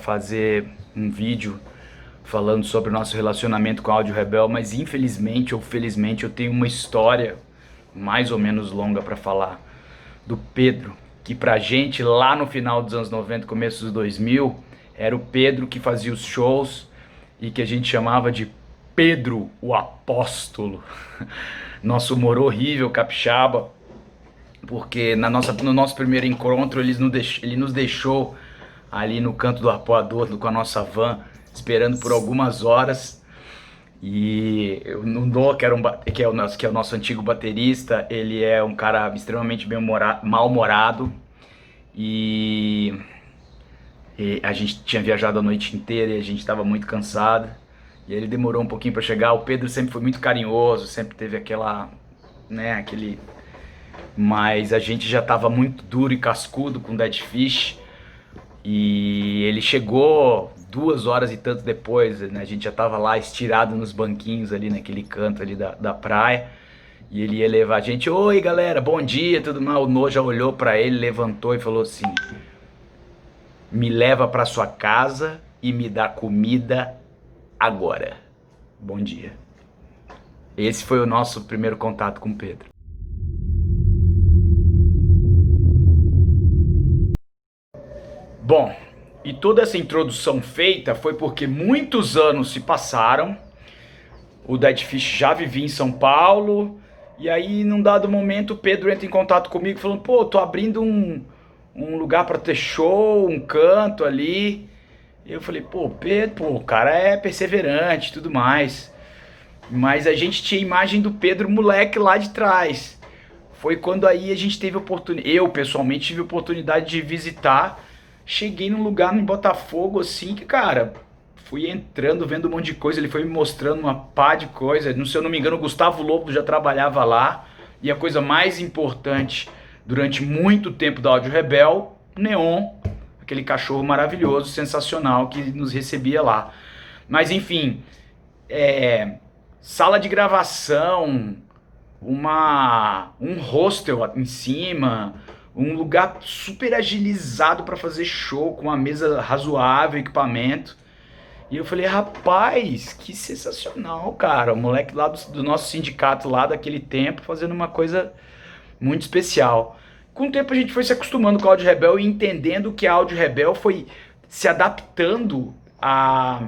fazer um vídeo falando sobre o nosso relacionamento com a Áudio Rebel, mas infelizmente ou felizmente eu tenho uma história mais ou menos longa para falar do Pedro, que pra gente lá no final dos anos 90, começo dos 2000, era o Pedro que fazia os shows e que a gente chamava de Pedro o Apóstolo. Nosso humor horrível, capixaba, porque no nosso primeiro encontro ele nos deixou ali no canto do arpoador com a nossa van, esperando por algumas horas. E o Noah, que é o nosso antigo baterista, ele é um cara extremamente mal-humorado. E a gente tinha viajado a noite inteira e a gente estava muito cansado. E ele demorou um pouquinho para chegar. O Pedro sempre foi muito carinhoso, sempre teve aquela, né, aquele... Mas a gente já estava muito duro e cascudo com Dead Fish. E ele chegou 2 horas e tanto depois, né? A gente já tava lá estirado nos banquinhos ali naquele canto ali da praia. E ele ia levar a gente: oi galera, bom dia, tudo mal. O Noah já olhou pra ele, levantou e falou assim: me leva pra sua casa e me dá comida agora. Bom dia. Esse foi o nosso primeiro contato com o Pedro. Bom, e toda essa introdução feita foi porque muitos anos se passaram, o Dead Fish já vivia em São Paulo, e aí num dado momento o Pedro entra em contato comigo falando: pô, tô abrindo um lugar pra ter show, um canto ali. E eu falei: pô, Pedro, pô, o cara é perseverante e tudo mais. Mas a gente tinha a imagem do Pedro moleque lá de trás. Foi quando aí a gente teve oportunidade, eu pessoalmente tive a oportunidade de visitar. Cheguei num lugar em Botafogo assim que, cara, fui entrando, vendo um monte de coisa. Ele foi me mostrando uma pá de coisa. Se eu não me engano, o Gustavo Lobo já trabalhava lá. E a coisa mais importante durante muito tempo da Áudio Rebel, Neon, aquele cachorro maravilhoso, sensacional que nos recebia lá. Mas enfim, sala de gravação, um hostel em cima, um lugar super agilizado para fazer show, com uma mesa razoável, equipamento. E eu falei: rapaz, que sensacional, cara. O moleque lá do nosso sindicato lá daquele tempo fazendo uma coisa muito especial. Com o tempo a gente foi se acostumando com a Áudio Rebel e entendendo que a Áudio Rebel foi se adaptando a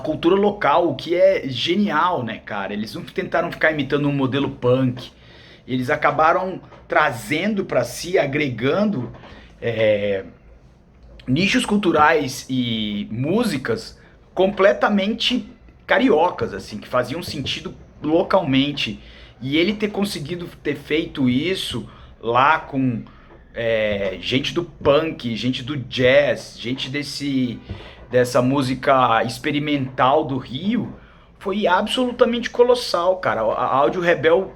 cultura local, o que é genial, né, cara? Eles não tentaram ficar imitando um modelo punk. Eles acabaram trazendo para si, agregando nichos culturais e músicas completamente cariocas, assim, que faziam sentido localmente. E ele ter conseguido ter feito isso lá com gente do punk, gente do jazz, gente dessa música experimental do Rio, foi absolutamente colossal, cara. A Áudio Rebel,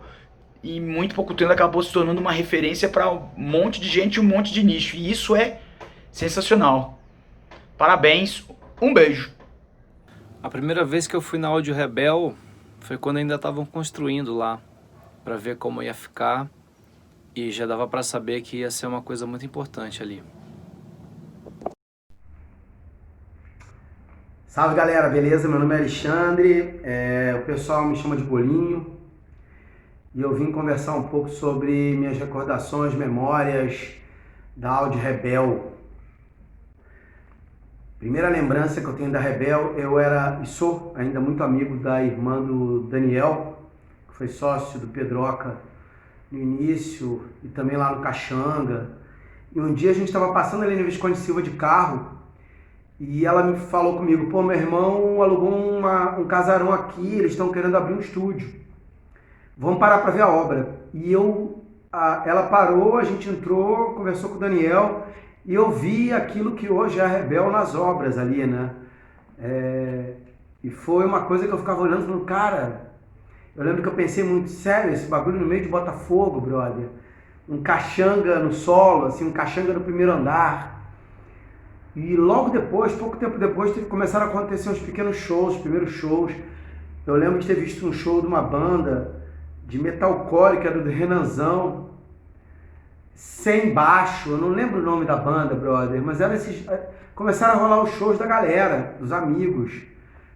em muito pouco tempo, acabou se tornando uma referência para um monte de gente e um monte de nicho. E isso é sensacional. Parabéns, um beijo. A primeira vez que eu fui na Áudio Rebel foi quando ainda estavam construindo lá, para ver como ia ficar, e já dava para saber que ia ser uma coisa muito importante ali. Salve galera, beleza? Meu nome é Alexandre, o pessoal me chama de Bolinho e eu vim conversar um pouco sobre minhas recordações, memórias da Áudio Rebel. Primeira lembrança que eu tenho da Rebel, eu era e sou ainda muito amigo da irmã do Daniel, que foi sócio do Pedroca no início e também lá no Caxanga. E um dia a gente estava passando ali no Visconde Silva de carro e ela me falou comigo: pô, meu irmão alugou um casarão aqui, eles estão querendo abrir um estúdio. Vamos parar para ver a obra. E ela parou, a gente entrou, conversou com o Daniel e eu vi aquilo que hoje é a Rebel nas obras ali, né? E foi uma coisa que eu ficava olhando e falando: cara, eu lembro que eu pensei muito, sério, esse bagulho no meio de Botafogo, brother. Um caxanga no solo, assim, um caxanga no primeiro andar. E logo depois, pouco tempo depois, começaram a acontecer uns pequenos shows, os primeiros shows. Eu lembro de ter visto um show de uma banda de metalcore, que era do Renanzão. sem baixo, eu não lembro o nome da banda, brother, mas era esses... Começaram a rolar os shows da galera, dos amigos,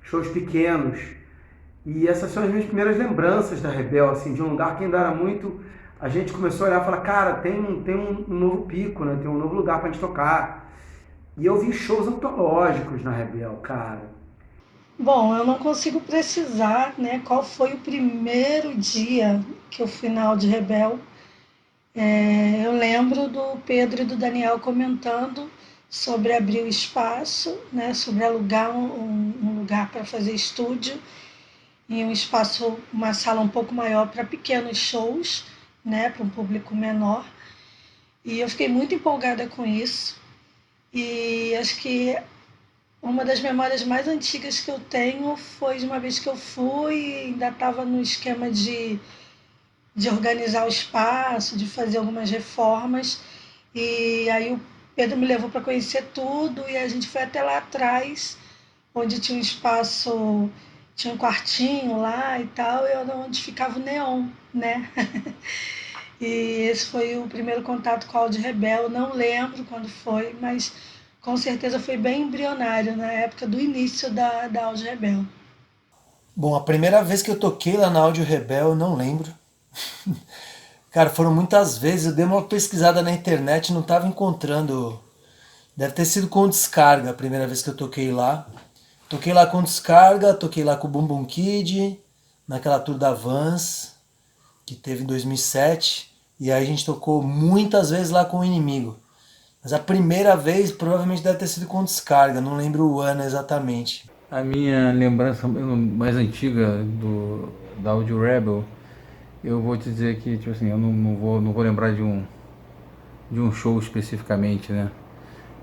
shows pequenos. E essas são as minhas primeiras lembranças da Rebel, assim, de um lugar que ainda era muito... A gente começou a olhar e falar, cara, tem um novo pico, né? Tem um novo lugar pra gente tocar. E eu vi shows antológicos na Rebel, cara. Bom, eu não consigo precisar, né, qual foi o primeiro dia que eu fui na Áudio Rebel. Eu lembro do Pedro e do Daniel comentando sobre abrir o espaço, né, sobre alugar um lugar para fazer estúdio em um espaço, uma sala um pouco maior para pequenos shows, né, para um público menor. E eu fiquei muito empolgada com isso. E acho que uma das memórias mais antigas que eu tenho foi de uma vez que eu fui e ainda estava no esquema de organizar o espaço, de fazer algumas reformas. E aí o Pedro me levou para conhecer tudo e a gente foi até lá atrás, onde tinha um espaço, tinha um quartinho lá e tal, e era onde ficava o neon, né? E esse foi o primeiro contato com a Áudio Rebel. Não lembro quando foi, mas com certeza foi bem embrionário, na época do início da Áudio Rebel. Bom, a primeira vez que eu toquei lá na Áudio Rebel, eu não lembro. Cara, foram muitas vezes, eu dei uma pesquisada na internet e não estava encontrando. Deve ter sido com Descarga a primeira vez que eu toquei lá. Toquei lá com Descarga, toquei lá com o Bum Bum Kid, naquela tour da Vans, que teve em 2007. E aí a gente tocou muitas vezes lá com o Inimigo. Mas a primeira vez provavelmente deve ter sido com Descarga, não lembro o ano exatamente. A minha lembrança mais antiga da Audio Rebel, eu vou te dizer que, tipo assim, eu não vou lembrar de um show especificamente, né?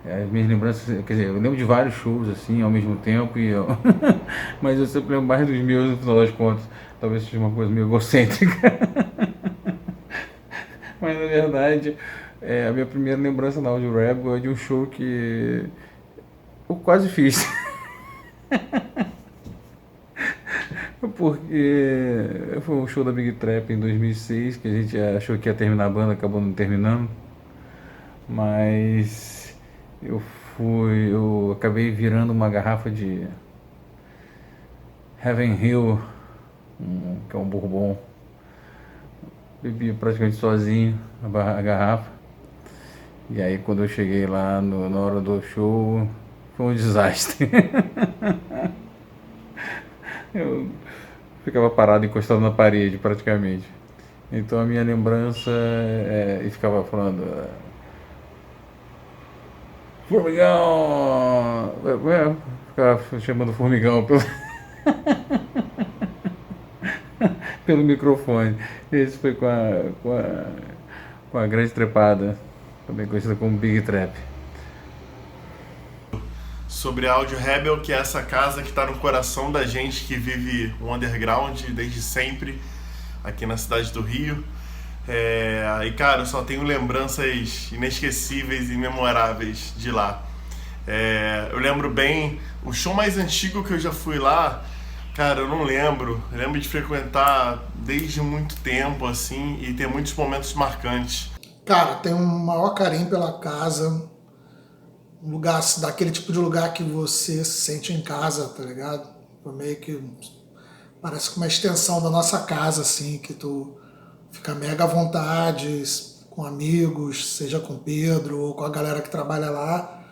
As minhas lembranças, quer dizer, eu lembro de vários shows assim ao mesmo tempo, mas eu sempre lembro mais dos meus no final das contas. Talvez seja uma coisa meio egocêntrica. Mas na verdade, a minha primeira lembrança na Audio Rebel é de um show que eu quase fiz. Porque foi um show da Big Trap em 2006, que a gente achou que ia terminar a banda, acabou não terminando. Mas eu acabei virando uma garrafa de Heaven Hill, que é um bourbon. Bebi praticamente sozinho a garrafa. E aí quando eu cheguei lá na hora do show, foi um desastre. Eu ficava parado, encostado na parede praticamente. Então a minha lembrança e ficava falando formigão, ficava chamando formigão pelo microfone. Esse foi com a Grande Trepada, também conhecida como Big Trap. Sobre a Áudio Rebel, que é essa casa que está no coração da gente que vive o underground desde sempre aqui na cidade do Rio. E cara, eu só tenho lembranças inesquecíveis e memoráveis de lá. Eu lembro bem, o show mais antigo que eu já fui lá, cara, eu não lembro. Eu lembro de frequentar desde muito tempo, assim, e ter muitos momentos marcantes. Cara, tenho um maior carinho pela casa. Um lugar, daquele tipo de lugar que você se sente em casa, tá ligado? Meio que parece uma extensão da nossa casa, assim, que tu fica mega à vontade, com amigos, seja com o Pedro ou com a galera que trabalha lá.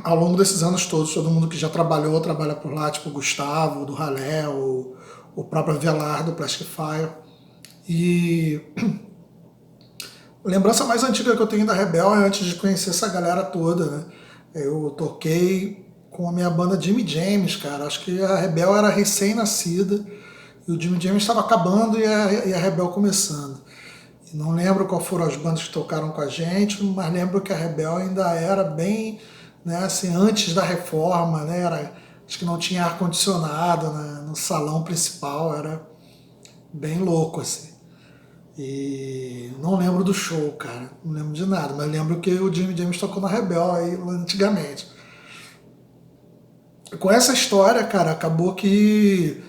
Ao longo desses anos todos, todo mundo que já trabalhou, trabalha por lá, tipo o Gustavo, do Ralé, o próprio Velar, do Plastic Fire. E a lembrança mais antiga que eu tenho da Rebel é antes de conhecer essa galera toda, né? Eu toquei com a minha banda Jimmy James, cara. Acho que a Rebel era recém-nascida e o Jimmy James estava acabando e a Rebel começando. E não lembro qual foram as bandas que tocaram com a gente, mas lembro que a Rebel ainda era bem, né, assim, antes da reforma, né? Acho que não tinha ar-condicionado, né, no salão principal, era bem louco, assim. E não lembro do show, cara, não lembro de nada, mas lembro que o Jimmy James tocou na Rebel aí antigamente. Com essa história, cara, acabou que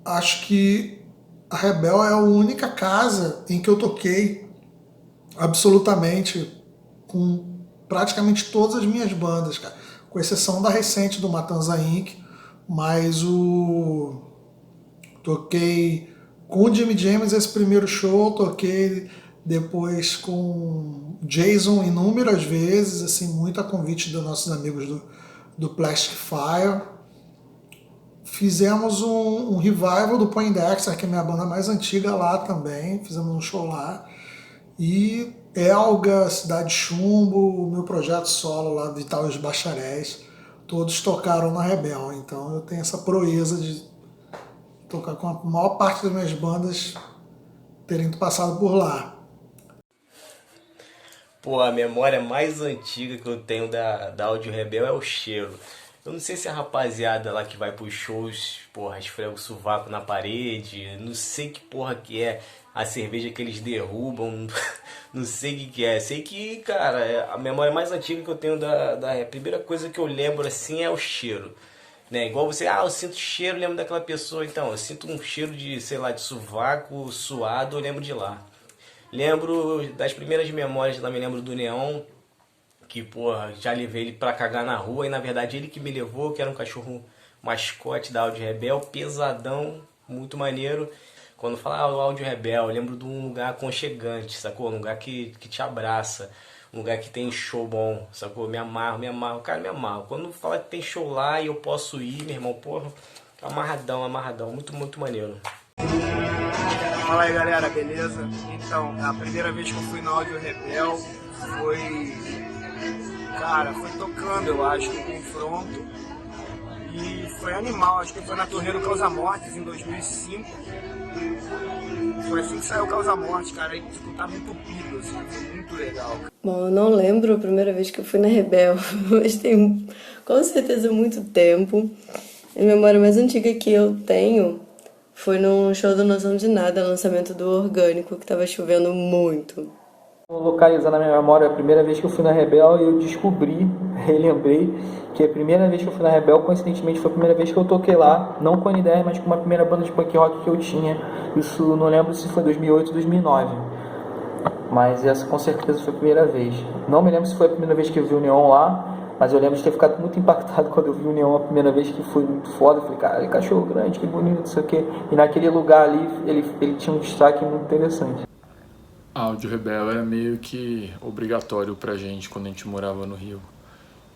acho que a Rebel é a única casa em que eu toquei absolutamente com praticamente todas as minhas bandas, cara, com exceção da recente do Matanza Inc., mas toquei com o Jimmy James esse primeiro show, toquei depois com Jason inúmeras vezes, assim, muito a convite dos nossos amigos do Plastic Fire. Fizemos um revival do Poindexter, que é a minha banda mais antiga, lá também, fizemos um show lá. E Elga, Cidade Chumbo, o meu projeto solo lá de Itaú os Bacharéis, todos tocaram na Rebel, então eu tenho essa proeza de tocar com a maior parte das minhas bandas terem passado por lá. Pô, a memória mais antiga que eu tenho da Áudio Rebel é o cheiro. Eu não sei se a rapaziada lá que vai pros shows, porra, esfrega o sovaco na parede, não sei que porra que é a cerveja que eles derrubam, não sei o que é. Sei que, cara, a memória mais antiga que eu tenho a primeira coisa que eu lembro assim é o cheiro. Né? Igual você, eu sinto cheiro, lembro daquela pessoa. Então, eu sinto um cheiro de, sei lá, de sovaco suado, eu lembro de lá. Lembro das primeiras memórias, lá me lembro do Neon, que, porra, já levei ele pra cagar na rua, e na verdade ele que me levou, que era um cachorro mascote da Áudio Rebel, pesadão, muito maneiro. Quando fala o Áudio Rebel, eu lembro de um lugar aconchegante, sacou? Um lugar que te abraça, um lugar que tem show bom, sacou? Me amarro, cara, me amarro. Quando fala que tem show lá e eu posso ir, meu irmão, porra, amarradão, muito, muito maneiro. Fala aí, galera, beleza? Então, a primeira vez que eu fui na Áudio Rebel foi tocando, eu acho, no Confronto. E foi animal, acho que foi na turnê do Causa Mortes em 2005. Foi assim que saiu o Causa Mortes, cara, e tipo, tava entupido, assim, foi muito legal. Bom, eu não lembro a primeira vez que eu fui na Rebel, mas tem com certeza muito tempo. A memória mais antiga que eu tenho foi num show do Noção de Nada, lançamento do Orgânico, que tava chovendo muito. Localizando na minha memória a primeira vez que eu fui na Rebel, eu relembrei que a primeira vez que eu fui na Rebel, coincidentemente, foi a primeira vez que eu toquei lá, não com a NDR, mas com uma primeira banda de punk rock que eu tinha. Isso não lembro se foi 2008 ou 2009, mas essa com certeza foi a primeira vez. Não me lembro se foi a primeira vez que eu vi o Neon lá, mas eu lembro de ter ficado muito impactado quando eu vi o Neon a primeira vez, que foi muito foda. Eu falei, cara, cachorro grande, que bonito, isso aqui. E naquele lugar ali, ele tinha um destaque muito interessante. A Áudio Rebel era meio que obrigatório pra gente quando a gente morava no Rio.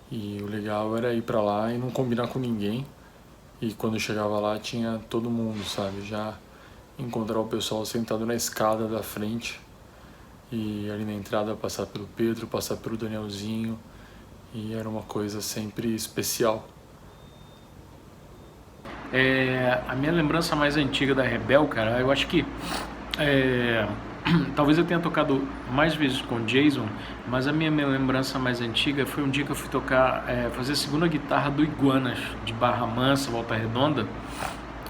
E o legal era ir pra lá e não combinar com ninguém. E quando eu chegava lá tinha todo mundo, sabe? Já encontrar o pessoal sentado na escada da frente. E ali na entrada passar pelo Pedro, passar pelo Danielzinho. E era uma coisa sempre especial. A minha lembrança mais antiga da Rebel, cara, eu acho que talvez eu tenha tocado mais vezes com o Jason, mas a minha lembrança mais antiga foi um dia que eu fui tocar, fazer a segunda guitarra do Iguanas, de Barra Mansa, Volta Redonda.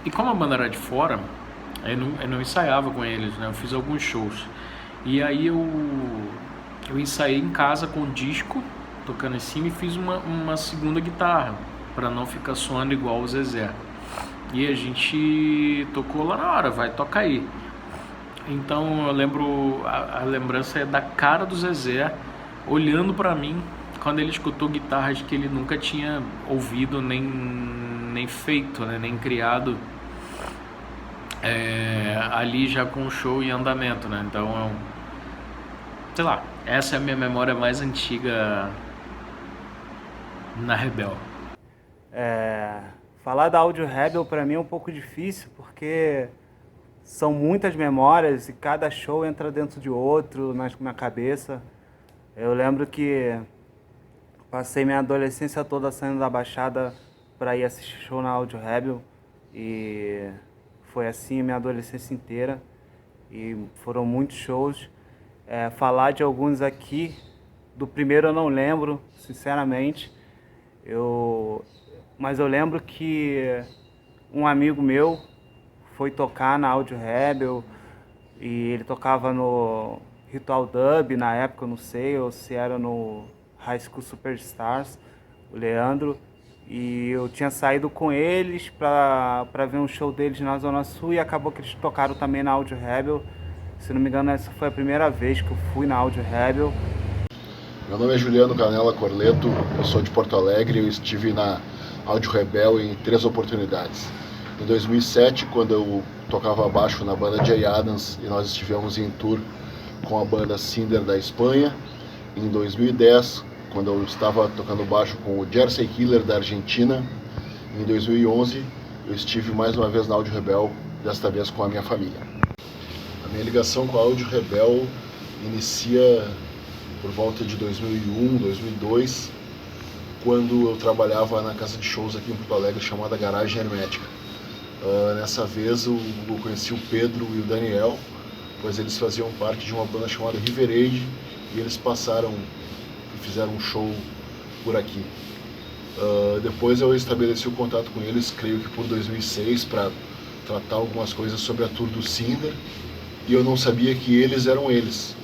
E como a banda era de fora, eu não ensaiava com eles, né? Eu fiz alguns shows. E aí eu ensaiei em casa com o disco, tocando em cima, e fiz uma segunda guitarra, para não ficar soando igual o Zezé. E a gente tocou lá na hora, vai, toca aí. Então eu lembro, a lembrança é da cara do Zezé olhando pra mim quando ele escutou guitarras que ele nunca tinha ouvido nem feito, né, nem criado, ali já com o show em andamento, né? Então, sei lá, essa é a minha memória mais antiga na Rebel. Falar da Áudio Rebel pra mim é um pouco difícil, porque são muitas memórias e cada show entra dentro de outro na minha cabeça. Eu lembro que passei minha adolescência toda saindo da Baixada para ir assistir show na Áudio Rebel, e foi assim minha adolescência inteira, e foram muitos shows. Falar de alguns aqui, do primeiro eu não lembro, sinceramente, mas eu lembro que um amigo meu foi tocar na Áudio Rebel, e ele tocava no Ritual Dub na época, eu não sei, ou se era no High School Superstars, o Leandro, e eu tinha saído com eles pra ver um show deles na Zona Sul, e acabou que eles tocaram também na Áudio Rebel, Se não me engano, essa foi a primeira vez que eu fui na Áudio Rebel. Meu nome é Juliano Canela Corleto, eu sou de Porto Alegre, eu estive na Áudio Rebel em 3 oportunidades. Em 2007, quando eu tocava baixo na banda Jay Adams e nós estivemos em tour com a banda Cinder da Espanha. Em 2010, quando eu estava tocando baixo com o Jersey Killer da Argentina. Em 2011, eu estive mais uma vez na Áudio Rebel, desta vez com a minha família. A minha ligação com a Áudio Rebel inicia por volta de 2001, 2002, quando eu trabalhava na casa de shows aqui em Porto Alegre chamada Garagem Hermética. Nessa vez eu conheci o Pedro e o Daniel, pois eles faziam parte de uma banda chamada River Age e eles passaram e fizeram um show por aqui. Depois eu estabeleci o contato com eles, creio que por 2006, para tratar algumas coisas sobre a tour do Cinder, e eu não sabia que eles eram eles.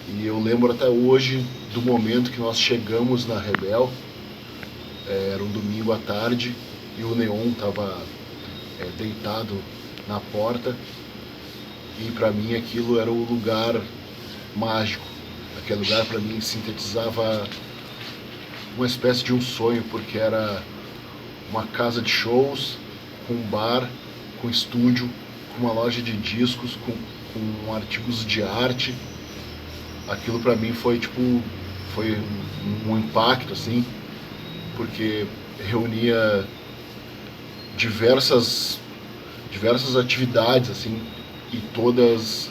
E eu lembro até hoje do momento que nós chegamos na Rebel. Era um domingo à tarde e o Neon estava deitado na porta, e para mim aquilo era o lugar mágico. Aquele lugar para mim sintetizava uma espécie de um sonho, porque era uma casa de shows, com um bar, com estúdio, com uma loja de discos, com artigos de arte. Aquilo para mim foi um impacto, assim, porque reunia diversas atividades, assim, e todas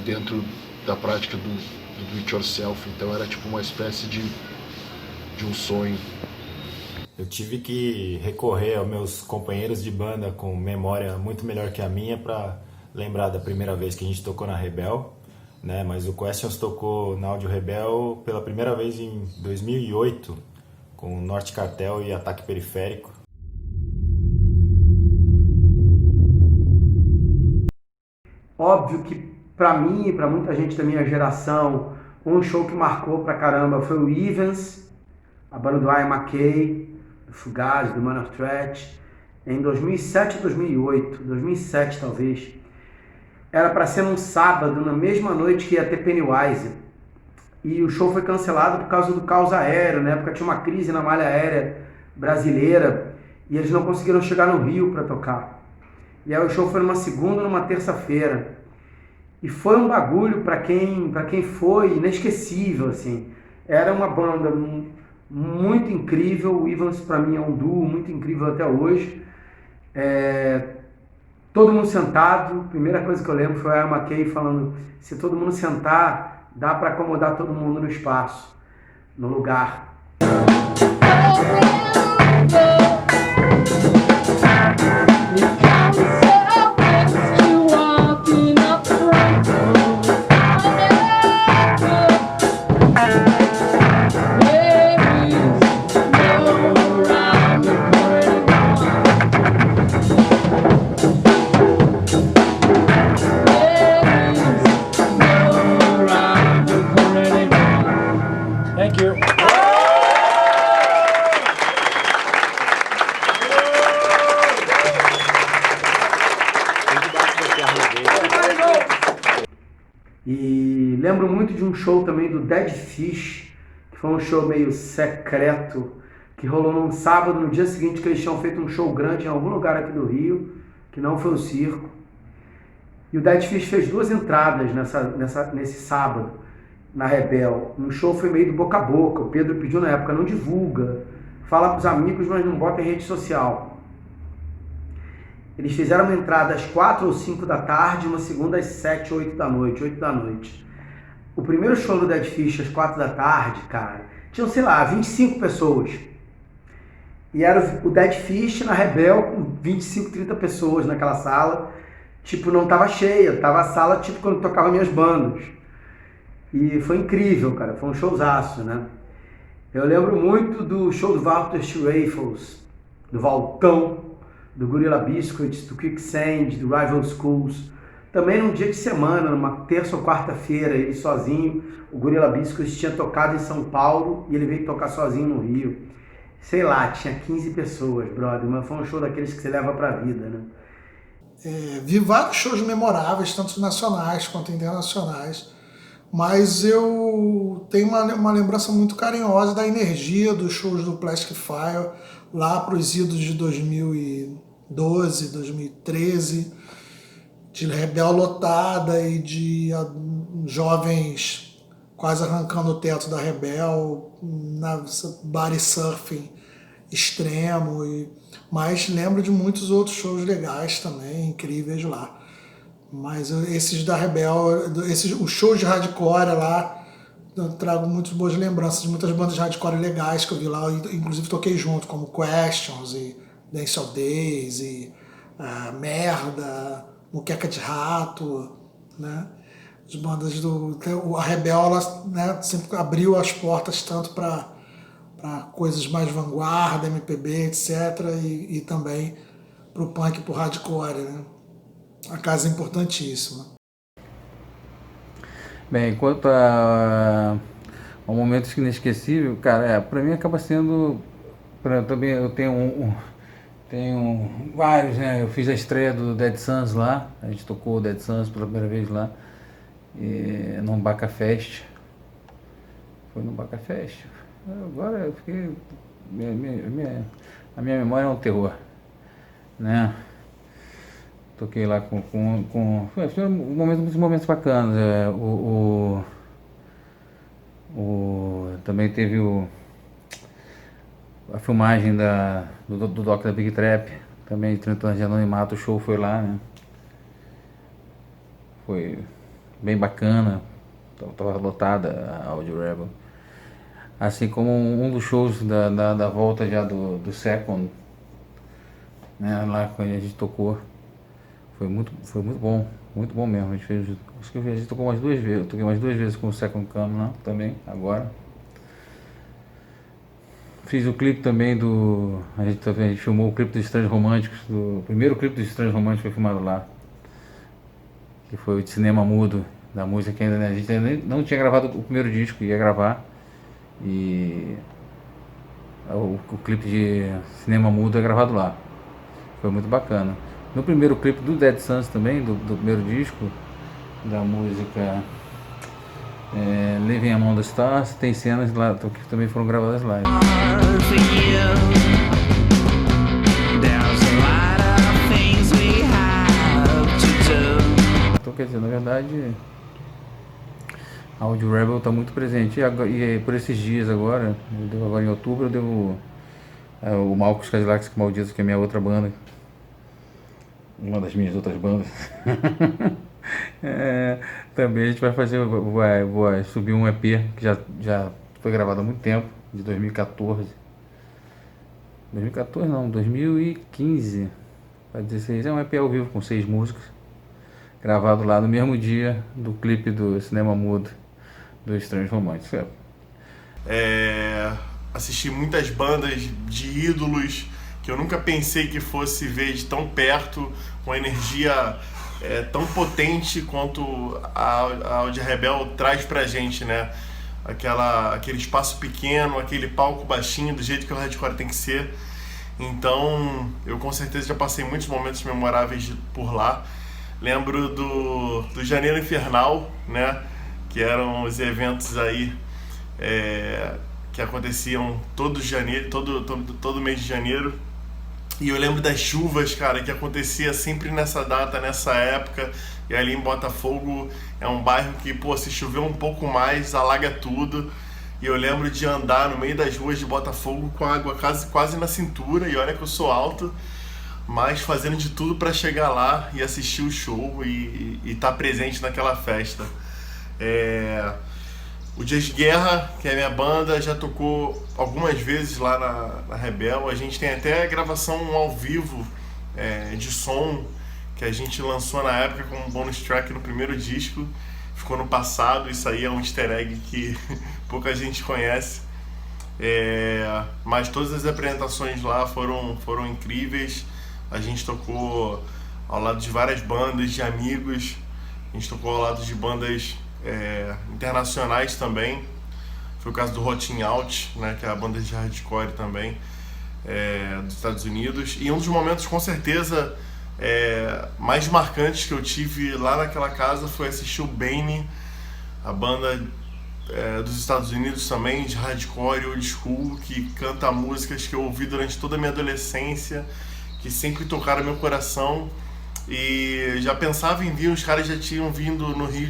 dentro da prática do do it yourself. Então era tipo uma espécie de um sonho. Eu tive que recorrer aos meus companheiros de banda com memória muito melhor que a minha para lembrar da primeira vez que a gente tocou na Rebel, né? Mas o Questions tocou na Áudio Rebel pela primeira vez em 2008 com Norte Cartel e Ataque Periférico. Óbvio que para mim e para muita gente da minha geração, um show que marcou pra caramba foi o Evans, a banda do Ian MacKaye, do Fugazi, do Man of Threat, em 2007 e 2008, 2007 talvez. Era para ser num sábado, na mesma noite que ia ter Pennywise. E o show foi cancelado por causa do caos aéreo. Na época tinha uma crise na malha aérea brasileira e eles não conseguiram chegar no Rio para tocar. E aí o show foi numa segunda e numa terça-feira. E foi um bagulho para quem foi inesquecível, assim. Era uma banda muito incrível. O Evans para mim é um duo muito incrível até hoje. Todo mundo sentado. Primeira coisa que eu lembro foi a Ian MacKaye falando: se todo mundo sentar, dá para acomodar todo mundo no espaço, no lugar. Thank you. E lembro muito de um show também do Dead Fish, que foi um show meio secreto, que rolou num sábado, no dia seguinte que eles tinham feito um show grande em algum lugar aqui do Rio, que não foi o circo. E o Dead Fish fez 2 entradas nesse sábado, na Rebel. Um show foi meio do boca a boca. O Pedro pediu na época: não divulga, fala pros amigos, mas não bota em rede social. Eles fizeram uma entrada às 4 ou 5 da tarde, uma segunda às 7, 8 da noite. O primeiro show do Dead Fish às 4 da tarde, cara, tinham, sei lá, 25 pessoas. E era o Dead Fish na Rebel com 25, 30 pessoas naquela sala. Tipo, não tava cheia, tava a sala tipo quando tocava minhas bandas. E foi incrível, cara, foi um showzaço, né? Eu lembro muito do show do Walter Schraffels, do Valtão, do Gorilla Biscuits, do Quicksand, do Rival Schools. Também num dia de semana, numa terça ou quarta-feira, ele sozinho, o Gorilla Biscuits tinha tocado em São Paulo e ele veio tocar sozinho no Rio. Sei lá, tinha 15 pessoas, brother, mas foi um show daqueles que você leva pra vida, né? Vi vários shows memoráveis, tanto nacionais quanto internacionais, mas eu tenho uma lembrança muito carinhosa da energia dos shows do Plastic Fire, lá para os idos de 2012, 2013, de Rebel lotada e de jovens quase arrancando o teto da Rebel, na body surfing extremo, mas lembro de muitos outros shows legais também, incríveis lá. Mas esses da Rebel, os shows de hardcore lá, eu trago muitas boas lembranças de muitas bandas de hardcore legais que eu vi lá, inclusive toquei junto, como Questions e Dance of Days e Merda, Muqueca de Rato, né? As bandas a Rebel, ela, né, sempre abriu as portas tanto para coisas mais vanguarda, MPB, etc. E também para o punk e para o hardcore, né? A casa é importantíssima. Bem, quanto ao momento inesquecível, cara, para mim acaba sendo... também eu tenho vários, né? Eu fiz a estreia do Dead Sons lá, a gente tocou o Dead Sons pela primeira vez lá, no Baca Fest. Foi no Baca Fest. Agora eu fiquei... a minha memória é um terror, né? Toquei lá foi muitos momentos bacanas. Também teve a filmagem do Doc da Big Trap, também 30 anos de anonimato, o show foi lá, né? Foi bem bacana, tava lotada a Audio Rebel. Assim como um dos shows da volta já do Second, né? Lá quando a gente tocou. Foi muito bom mesmo. A gente tocou mais 2 vezes. Eu toquei mais 2 vezes com o Second Come lá também, agora. Fiz o clipe também a gente filmou o clipe dos Estranhos Românticos. O primeiro clipe dos Estranhos Românticos foi filmado lá. Que foi o de cinema mudo, da música que ainda, né, a gente ainda não tinha gravado o primeiro disco, ia gravar. E o clipe de cinema mudo é gravado lá. Foi muito bacana. No primeiro clipe do Dead Sons também, do primeiro disco, da música Living Among the Stars, tem cenas lá que também foram gravadas lá. Então, quer dizer, na verdade, a Audio Rebel está muito presente. E por esses dias agora em outubro, eu devo o Malcos Cadillacs Malditos, que é a minha outra banda, uma das minhas outras bandas. Também a gente vai fazer, vai subir um EP que já foi gravado há muito tempo, de 2014. 2015, para 16. É um EP ao vivo com 6 músicas, gravado lá no mesmo dia do clipe do Cinema Mudo dos Estranhos Românticos. Assisti muitas bandas de ídolos que eu nunca pensei que fosse ver de tão perto, com energia tão potente quanto a Audio Rebel traz pra gente, né? Aquele espaço pequeno, aquele palco baixinho, do jeito que o hardcore tem que ser. Então, eu com certeza já passei muitos momentos memoráveis por lá. Lembro do Janeiro Infernal, né? Que eram os eventos aí que aconteciam todo mês de janeiro. E eu lembro das chuvas, cara, que acontecia sempre nessa data, nessa época. E ali em Botafogo é um bairro que, se chover um pouco mais, alaga tudo. E eu lembro de andar no meio das ruas de Botafogo com a água quase na cintura. E olha que eu sou alto, mas fazendo de tudo para chegar lá e assistir o show e estar presente naquela festa. O Dias de Guerra, que é a minha banda, já tocou algumas vezes lá na Rebel. A gente tem até gravação ao vivo de som que a gente lançou na época como bonus track no primeiro disco. Ficou no passado, isso aí é um easter egg que pouca gente conhece. Mas todas as apresentações lá foram incríveis. A gente tocou ao lado de várias bandas, de amigos. A gente tocou ao lado de bandas internacionais também. Foi o caso do Rotting Out, né, que é a banda de hardcore também dos Estados Unidos. E um dos momentos, com certeza, mais marcantes que eu tive lá naquela casa foi assistir o Bane, a banda dos Estados Unidos também, de hardcore e old school, que canta músicas que eu ouvi durante toda a minha adolescência, que sempre tocaram meu coração. E já pensava em vir, os caras já tinham vindo no Rio,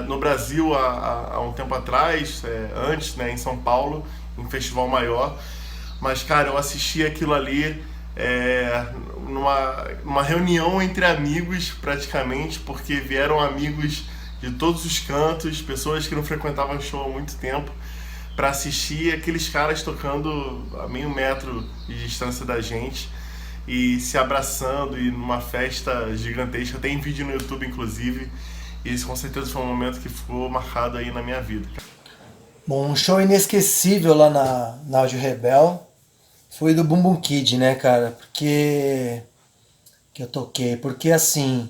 no Brasil há um tempo atrás, antes, né, em São Paulo, em um festival maior. Mas, cara, eu assisti aquilo ali numa reunião entre amigos, praticamente, porque vieram amigos de todos os cantos, pessoas que não frequentavam show há muito tempo, para assistir aqueles caras tocando a meio metro de distância da gente e se abraçando e numa festa gigantesca. Tem vídeo no YouTube, inclusive, e esse com certeza foi um momento que ficou marcado aí na minha vida. Bom, um show inesquecível lá na Áudio Rebel foi do Bumbum Kid, né, cara? Porque eu toquei, porque assim,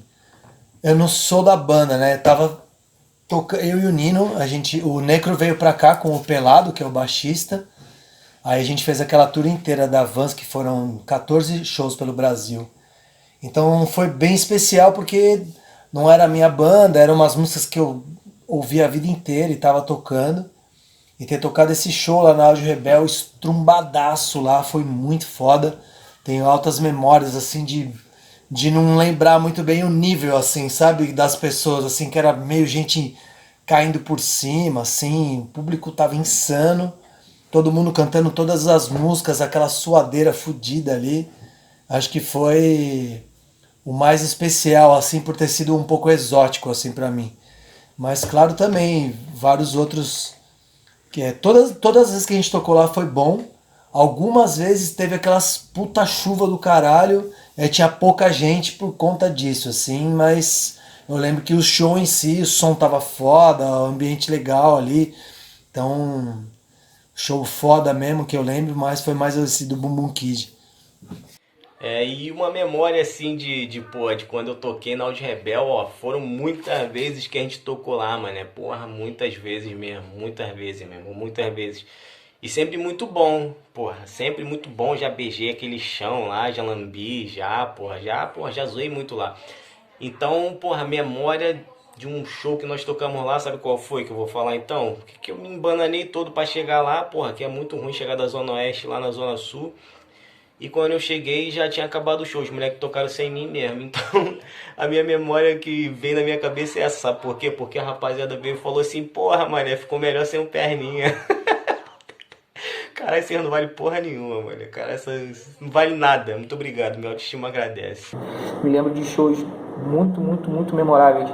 eu não sou da banda, né? Eu e o Nino, o Necro veio pra cá com o Pelado, que é o baixista. Aí a gente fez aquela tour inteira da Vans, que foram 14 shows pelo Brasil. Então foi bem especial porque não era a minha banda, eram umas músicas que eu ouvi a vida inteira e tava tocando. E ter tocado esse show lá na Áudio Rebel, estrumbadaço lá, foi muito foda. Tenho altas memórias, assim, de não lembrar muito bem o nível, assim, sabe, das pessoas, assim, que era meio gente caindo por cima, assim, o público tava insano, todo mundo cantando todas as músicas, aquela suadeira fodida ali. Acho que foi o mais especial, assim, por ter sido um pouco exótico, assim, pra mim. Mas, claro, também, vários outros... Todas as vezes que a gente tocou lá foi bom. Algumas vezes teve aquelas puta chuva do caralho, tinha pouca gente por conta disso, assim, mas eu lembro que o show em si, o som tava foda, o ambiente legal ali, então show foda mesmo que eu lembro, mas foi mais esse do Bumbum Kid. E uma memória assim de quando eu toquei na Áudio Rebel, ó, foram muitas vezes que a gente tocou lá, mano, porra, muitas vezes mesmo. E sempre muito bom, porra, sempre muito bom. Já beijei aquele chão lá, já lambi, já zoei muito lá. Então, porra, memória de um show que nós tocamos lá, sabe qual foi que eu vou falar então? Que eu me embananei todo pra chegar lá, porra, que é muito ruim chegar da Zona Oeste lá na Zona Sul. E quando eu cheguei já tinha acabado o show, os moleques tocaram sem mim mesmo. Então a minha memória que vem na minha cabeça é essa, sabe por quê? Porque a rapaziada veio e falou assim, porra, mané, ficou melhor sem um perninha. Cara, isso não vale porra nenhuma, mano. Cara, isso não vale nada. Muito obrigado, minha autoestima agradece. Me lembro de shows muito memoráveis,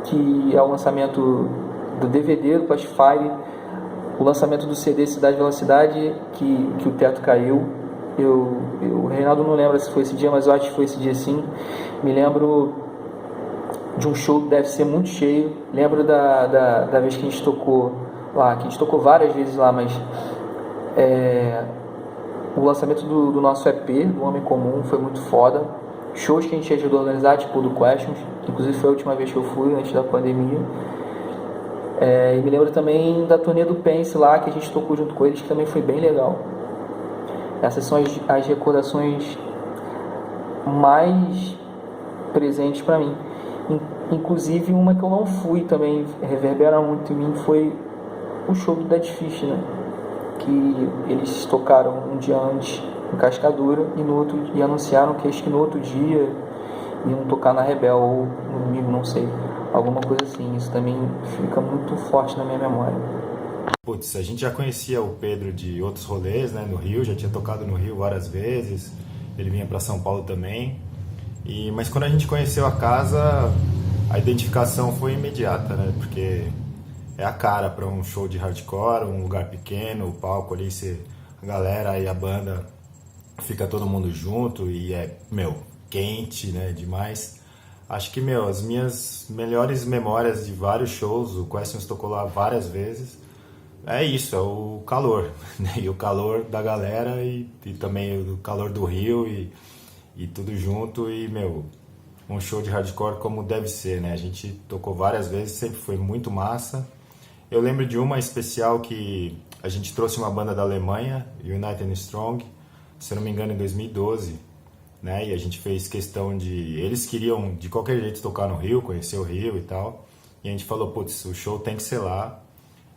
que é o lançamento do DVD do Plastify, o lançamento do CD Cidade Velocidade, que o teto caiu. O Reinaldo não lembra se foi esse dia, mas eu acho que foi esse dia sim. Me lembro de um show que deve ser muito cheio. Lembro da vez que a gente tocou lá, que a gente tocou várias vezes lá, mas o lançamento do nosso EP, do Homem Comum, foi muito foda. Shows que a gente ajudou a organizar, tipo o do Questions, inclusive foi a última vez que eu fui, antes da pandemia. E me lembro também da turnê do Pense lá, que a gente tocou junto com eles, que também foi bem legal. Essas são as recordações mais presentes para mim. Inclusive uma que eu não fui também, reverbera muito em mim, foi o show do Dead Fish, né? Que eles tocaram um dia antes em Cascadura e anunciaram que acho que no outro dia iam tocar na Rebel ou no domingo, não sei, alguma coisa assim. Isso também fica muito forte na minha memória. Putz, a gente já conhecia o Pedro de outros rolês, né, no Rio, já tinha tocado no Rio várias vezes, ele vinha para São Paulo também, mas quando a gente conheceu a casa, a identificação foi imediata, né, porque é a cara para um show de hardcore, um lugar pequeno, o palco ali, a galera e a banda, fica todo mundo junto e quente, né, demais. Acho que, as minhas melhores memórias de vários shows, o Questions tocou lá várias vezes, é isso, é o calor, né? E o calor da galera e também o calor do Rio e tudo junto e, um show de hardcore como deve ser, né? A gente tocou várias vezes, sempre foi muito massa. Eu lembro de uma especial que a gente trouxe uma banda da Alemanha, United and Strong, se eu não me engano em 2012, né? E a gente fez questão de... Eles queriam, de qualquer jeito, tocar no Rio, conhecer o Rio e tal. E a gente falou, putz, o show tem que ser lá.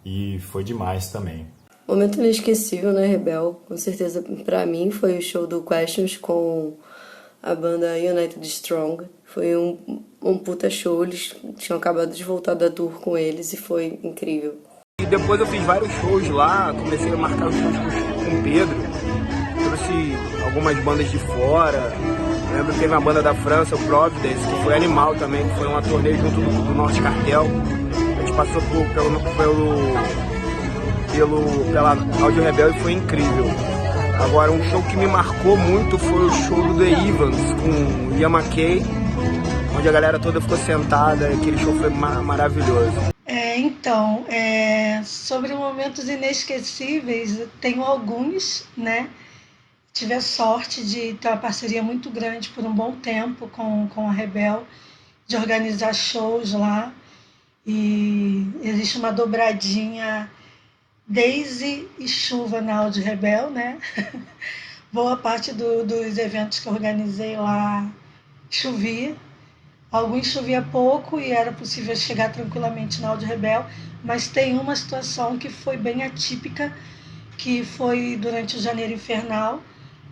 E foi demais também. Momento inesquecível, né, Rebel? Com certeza, pra mim, foi o show do Questions com a banda United Strong. Foi um puta show, eles tinham acabado de voltar da tour com eles e foi incrível. E depois eu fiz vários shows lá, comecei a marcar os shows com o Pedro. Trouxe algumas bandas de fora. Eu lembro que teve uma banda da França, o Providence, que foi animal também, que foi uma turnê junto do Norte Cartel. A gente passou pela Áudio Rebel e foi incrível. Agora, um show que me marcou muito foi o show do The Evans com Ian McKay, onde a galera toda ficou sentada, aquele show foi maravilhoso. Então, sobre momentos inesquecíveis, eu tenho alguns, né? Tive a sorte de ter uma parceria muito grande por um bom tempo com a Rebel, de organizar shows lá. E existe uma dobradinha Daisy e chuva na Áudio Rebel, né? Boa parte dos eventos que eu organizei lá chovia. Alguns chovia pouco e era possível chegar tranquilamente na Áudio Rebel, mas tem uma situação que foi bem atípica, que foi durante o Janeiro Infernal.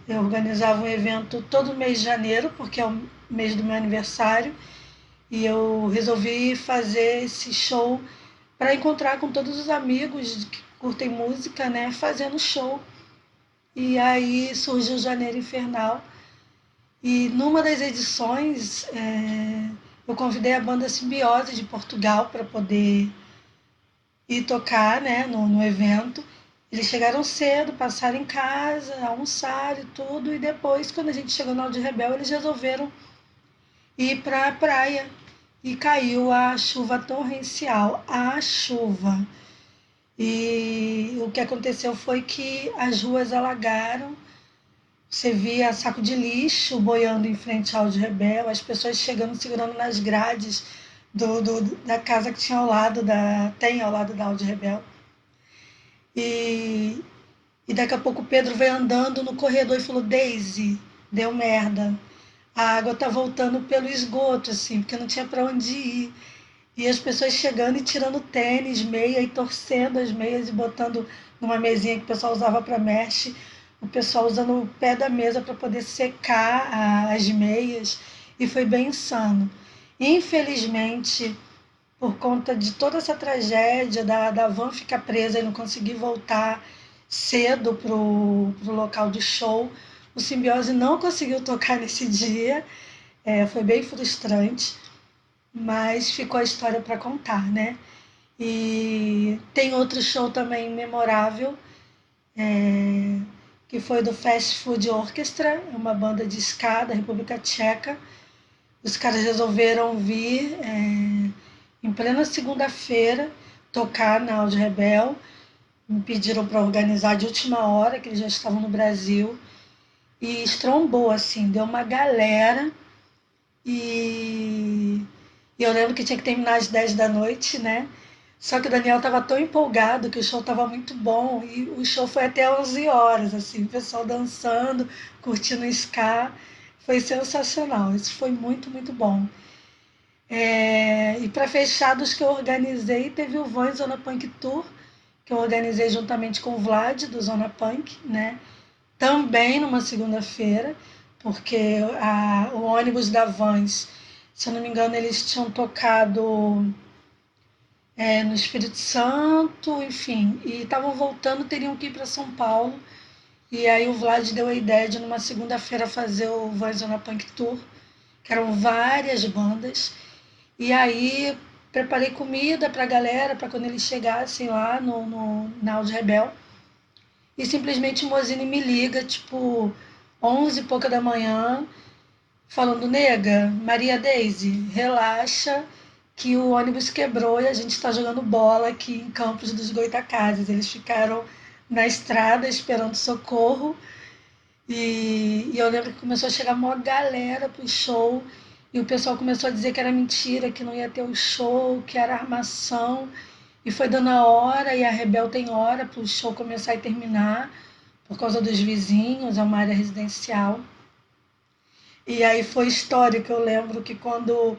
Eu organizava um evento todo mês de janeiro, porque é o mês do meu aniversário, e eu resolvi fazer esse show para encontrar com todos os amigos que curtem música, né, fazendo show. E aí surgiu o Janeiro Infernal. E numa das edições, eu convidei a banda Simbiose de Portugal para poder ir tocar, né, no evento. Eles chegaram cedo, passaram em casa, almoçaram e tudo. E depois, quando a gente chegou no Áudio Rebel, eles resolveram ir para a praia. E caiu a chuva torrencial, a chuva. E o que aconteceu foi que as ruas alagaram. Você via saco de lixo boiando em frente ao Áudio Rebel, as pessoas chegando, segurando nas grades da casa que tinha tem ao lado da Áudio Rebel. E daqui a pouco o Pedro veio andando no corredor e falou: Daisy, deu merda. A água tá voltando pelo esgoto, assim, porque não tinha para onde ir. E as pessoas chegando e tirando tênis, meia, e torcendo as meias e botando numa mesinha que o pessoal usava para mesh, o pessoal usando o pé da mesa para poder secar as meias. E foi bem insano. Infelizmente, por conta de toda essa tragédia da van ficar presa e não conseguir voltar cedo pro local de show, o Simbiose não conseguiu tocar nesse dia. Foi bem frustrante, mas ficou a história para contar, né? E tem outro show também memorável, que foi do Fast Food Orchestra, uma banda de ska da República Tcheca. Os caras resolveram vir em plena segunda-feira tocar na Áudio Rebel. Me pediram para organizar de última hora, que eles já estavam no Brasil. E estrombou, assim, deu uma galera. E eu lembro que tinha que terminar às 10 da noite, né? Só que o Daniel estava tão empolgado que o show estava muito bom. E o show foi até 11 horas, assim, o pessoal dançando, curtindo ska. Foi sensacional, isso foi muito, muito bom. E para fechar dos que eu organizei, teve o Van Zona Punk Tour, que eu organizei juntamente com o Vlad, do Zona Punk, né? Também numa segunda-feira, porque o ônibus da Vans, se eu não me engano, eles tinham tocado no Espírito Santo, enfim, e estavam voltando, teriam que ir para São Paulo. E aí o Vlad deu a ideia de, numa segunda-feira, fazer o Van Zona Punk Tour, que eram várias bandas. E aí preparei comida para a galera, para quando eles chegassem lá na Áudio Rebel. E simplesmente o Mozini me liga, tipo, 11 e pouca da manhã, falando: nega, Maria Daisy, relaxa, que o ônibus quebrou e a gente está jogando bola aqui em Campos dos Goitacazes. Eles ficaram na estrada esperando socorro. E eu lembro que começou a chegar uma galera pro show. E o pessoal começou a dizer que era mentira, que não ia ter o show, que era armação. E foi dando a hora, e a Rebel tem hora para o show começar e terminar, por causa dos vizinhos, é uma área residencial. E aí foi histórico. Eu lembro que quando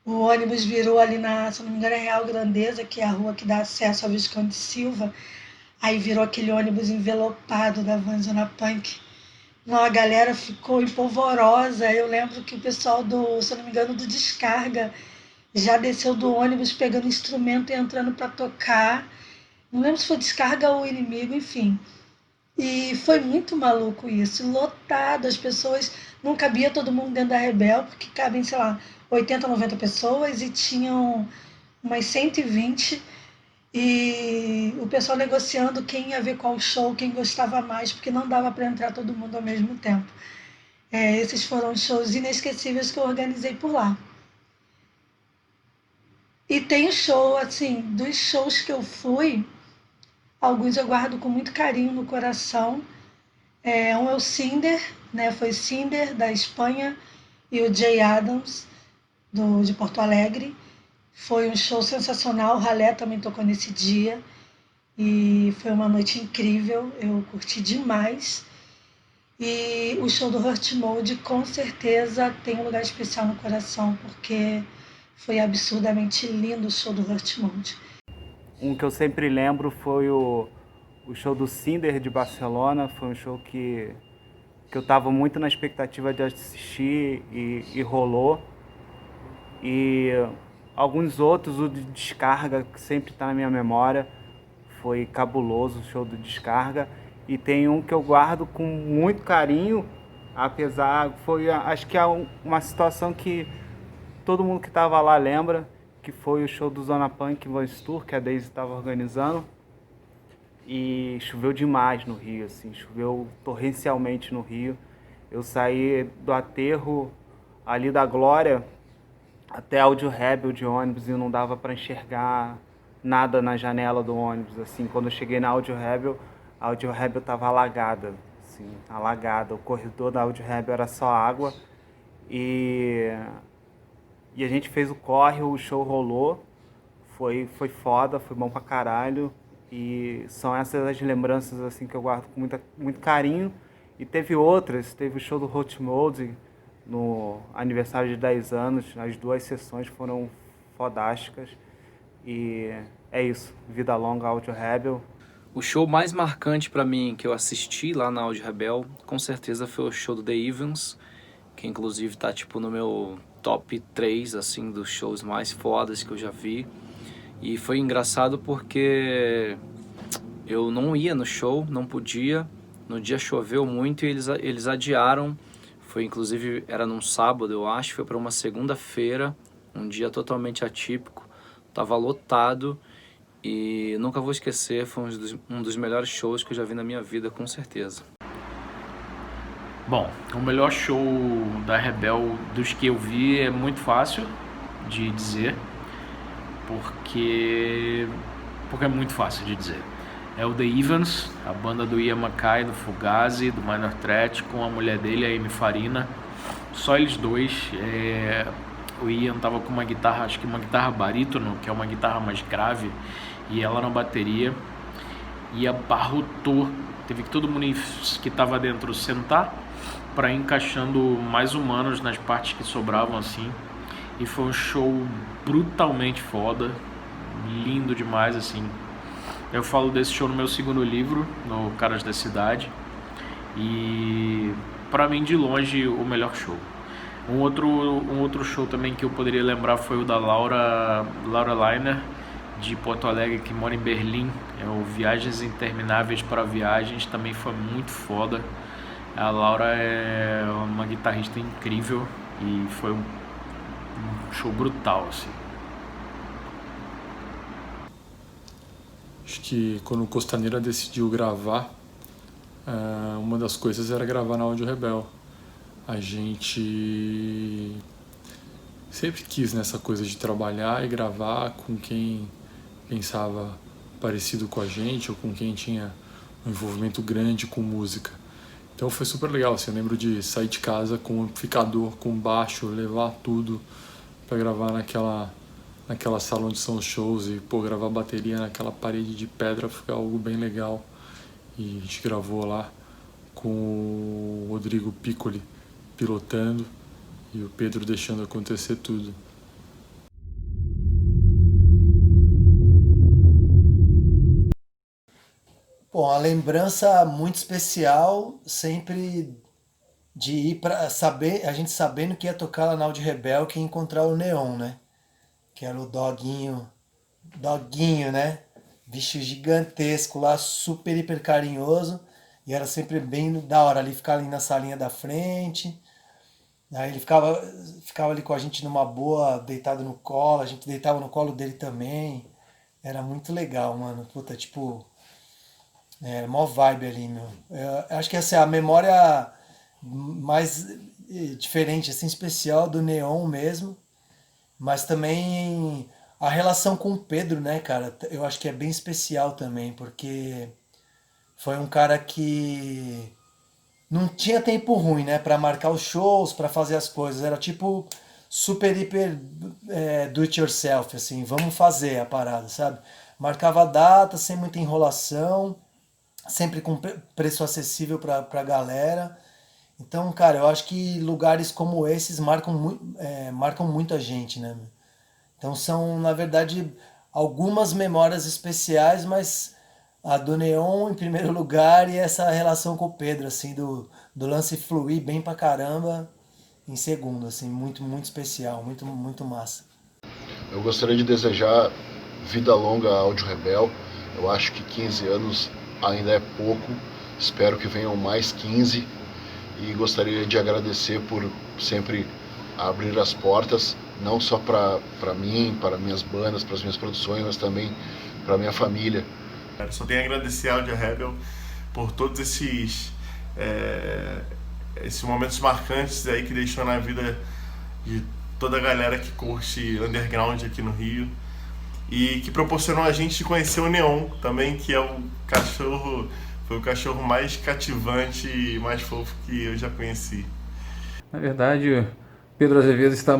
o ônibus virou ali na, se não me engano, é Real Grandeza, que é a rua que dá acesso ao Visconde de Silva, aí virou aquele ônibus envelopado da Vanzona Punk. Não, a galera ficou empolvorosa. Eu lembro que o pessoal do, se não me engano, do Descarga já desceu do ônibus pegando instrumento e entrando para tocar. Não lembro se foi Descarga ou Inimigo, enfim. E foi muito maluco isso, lotado, as pessoas, não cabia todo mundo dentro da Rebel, porque cabem, sei lá, 80, 90 pessoas e tinham umas 120, e o pessoal negociando quem ia ver qual show, quem gostava mais, porque não dava para entrar todo mundo ao mesmo tempo. Esses foram shows inesquecíveis que eu organizei por lá. E tem show, assim, dos shows que eu fui, alguns eu guardo com muito carinho no coração. Um é o Cinder, né? Foi Cinder, da Espanha, e o Jay Adams, de Porto Alegre. Foi um show sensacional, o Ralé também tocou nesse dia. E foi uma noite incrível, eu curti demais. E o show do Hurt Mode, com certeza, tem um lugar especial no coração, porque foi absurdamente lindo o show do Hurt Mode. Um que eu sempre lembro foi o show do Cinder de Barcelona. Foi um show que eu estava muito na expectativa de assistir e rolou. E alguns outros, o de Descarga, que sempre está na minha memória, foi cabuloso o show do Descarga. E tem um que eu guardo com muito carinho, apesar, acho que é uma situação que todo mundo que estava lá lembra, que foi o show do Zona Punk Voice Tour, que a Daisy estava organizando. E choveu demais no Rio, assim, choveu torrencialmente no Rio. Eu saí do aterro ali da Glória até Áudio Rebel de ônibus e não dava para enxergar nada na janela do ônibus. Assim, quando eu cheguei na Áudio Rebel, a Áudio Rebel estava alagada, assim, alagada. O corredor da Áudio Rebel era só água. E a gente fez o corre, o show rolou, foi foda, foi bom pra caralho. E são essas as lembranças assim que eu guardo com muito carinho. E teve outras, teve o show do Hot Mode no aniversário de 10 anos, as 2 sessões foram fodásticas. E é isso, vida longa Áudio Rebel. O show mais marcante pra mim que eu assisti lá na Áudio Rebel, com certeza foi o show do The Evans, que inclusive tá tipo no meu top 3 assim dos shows mais fodas que eu já vi. E foi engraçado porque eu não ia no show, não podia. No dia choveu muito e eles adiaram. Foi inclusive, era num sábado eu acho, foi para uma segunda-feira, um dia totalmente atípico. Tava lotado e nunca vou esquecer, foi um dos melhores shows que eu já vi na minha vida, com certeza. Bom, o melhor show da Rebel dos que eu vi é muito fácil de dizer, porque é muito fácil de dizer. É o The Evans, a banda do Ian MacKaye, do Fugazi, do Minor Threat, com a mulher dele, a Amy Farina. Só eles dois. O Ian tava com uma guitarra, acho que uma guitarra barítono, que é uma guitarra mais grave, e ela na bateria. E abarrotou. Teve que todo mundo que tava dentro sentar para ir encaixando mais humanos nas partes que sobravam assim. E foi um show brutalmente foda, lindo demais assim. Eu falo desse show no meu segundo livro, no Caras da Cidade, e pra mim de longe o melhor show. Um outro show também que eu poderia lembrar foi o da Laura Liner, de Porto Alegre, que mora em Berlim. É o Viagens Intermináveis para Viagens, também foi muito foda. A Laura é uma guitarrista incrível e foi um show brutal, assim. Acho que quando o Costaneira decidiu gravar, uma das coisas era gravar na Áudio Rebel. A gente sempre quis nessa coisa de trabalhar e gravar com quem pensava parecido com a gente ou com quem tinha um envolvimento grande com música. Então foi super legal, assim, eu lembro de sair de casa com um amplificador, com baixo, levar tudo para gravar naquela sala onde são os shows e gravar bateria naquela parede de pedra foi algo bem legal. E a gente gravou lá com o Rodrigo Piccoli pilotando e o Pedro deixando acontecer tudo. Bom, a lembrança muito especial sempre de ir para saber, a gente sabendo que ia tocar lá na Áudio Rebel, que ia encontrar o Neon, né? Que era o doguinho, né? Bicho gigantesco lá, super, hiper carinhoso. E era sempre bem da hora ali, ficar ali na salinha da frente. Aí ele ficava ali com a gente numa boa, deitado no colo, a gente deitava no colo dele também. Era muito legal, mano. Puta, tipo, mó vibe ali, meu. Eu acho que essa é a memória mais diferente, assim, especial do Neon mesmo. Mas também a relação com o Pedro, né, cara? Eu acho que é bem especial também, porque foi um cara que não tinha tempo ruim, né, pra marcar os shows, pra fazer as coisas. Era tipo super, hiper do it yourself, assim, vamos fazer a parada, sabe? Marcava a data, sem muita enrolação, sempre com preço acessível pra galera. Então, cara, eu acho que lugares como esses marcam muito a gente, né? Então são, na verdade, algumas memórias especiais, mas a do Neon em primeiro lugar e essa relação com o Pedro, assim, do lance fluir bem pra caramba em segundo, assim, muito, muito especial, muito, muito massa. Eu gostaria de desejar vida longa à Áudio Rebel. Eu acho que 15 anos ainda é pouco, espero que venham mais 15. E gostaria de agradecer por sempre abrir as portas, não só para mim, para minhas bandas, para as minhas produções, mas também para minha família. Só tenho a agradecer ao Audio Rebel por todos esses momentos marcantes aí que deixou na vida de toda a galera que curte underground aqui no Rio e que proporcionou a gente conhecer o Neon também, que é foi o cachorro mais cativante e mais fofo que eu já conheci. Na verdade, Pedro Azevedo está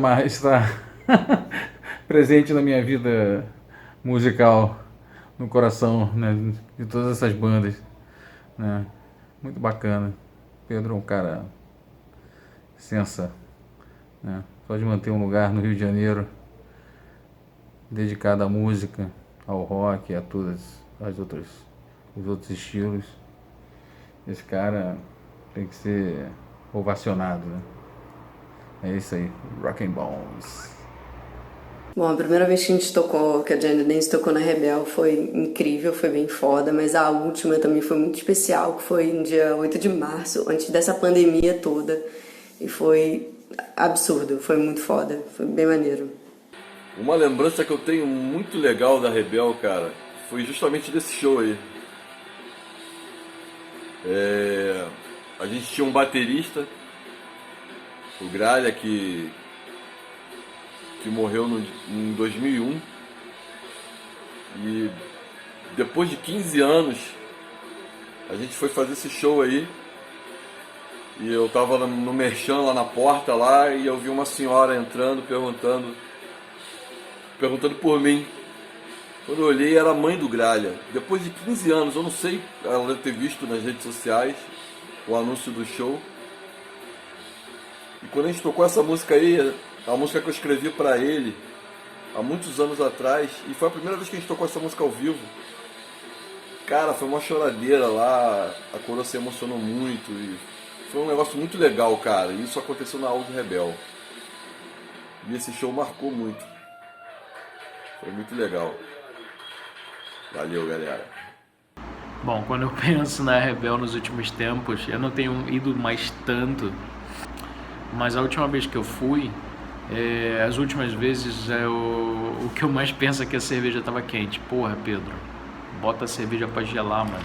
presente na minha vida musical, no coração, né, de todas essas bandas, né? Muito bacana. Pedro é um cara sensa, né? Pode manter um lugar no Rio de Janeiro dedicado à música, ao rock, a todas os outros estilos. Esse cara tem que ser ovacionado, né? É isso aí, Rock and Bones. Bom, a primeira vez que a gente tocou, que a Giant Dance tocou na Rebel foi incrível, foi bem foda, mas a última também foi muito especial, que foi no dia 8 de março, antes dessa pandemia toda, e foi absurdo, foi muito foda, foi bem maneiro. Uma lembrança que eu tenho muito legal da Rebel, cara, foi justamente desse show aí. A gente tinha um baterista, o Gralha, que morreu em 2001, e depois de 15 anos a gente foi fazer esse show aí, e eu tava no merchan lá na porta lá, e eu vi uma senhora entrando perguntando por mim. Quando eu olhei, era a mãe do Gralha. Depois de 15 anos, eu não sei, ela deve ter visto nas redes sociais o anúncio do show. E quando a gente tocou essa música aí, a música que eu escrevi pra ele há muitos anos atrás, e foi a primeira vez que a gente tocou essa música ao vivo. Cara, foi uma choradeira lá, a coroa se emocionou muito, e foi um negócio muito legal, cara. E isso aconteceu na Áudio Rebel. E esse show marcou muito. Foi muito legal. Valeu, galera. Bom, quando eu penso na Rebel nos últimos tempos, eu não tenho ido mais tanto, mas a última vez que eu fui, as últimas vezes, o que eu mais penso é que a cerveja tava quente. Porra, Pedro, bota a cerveja pra gelar, mano.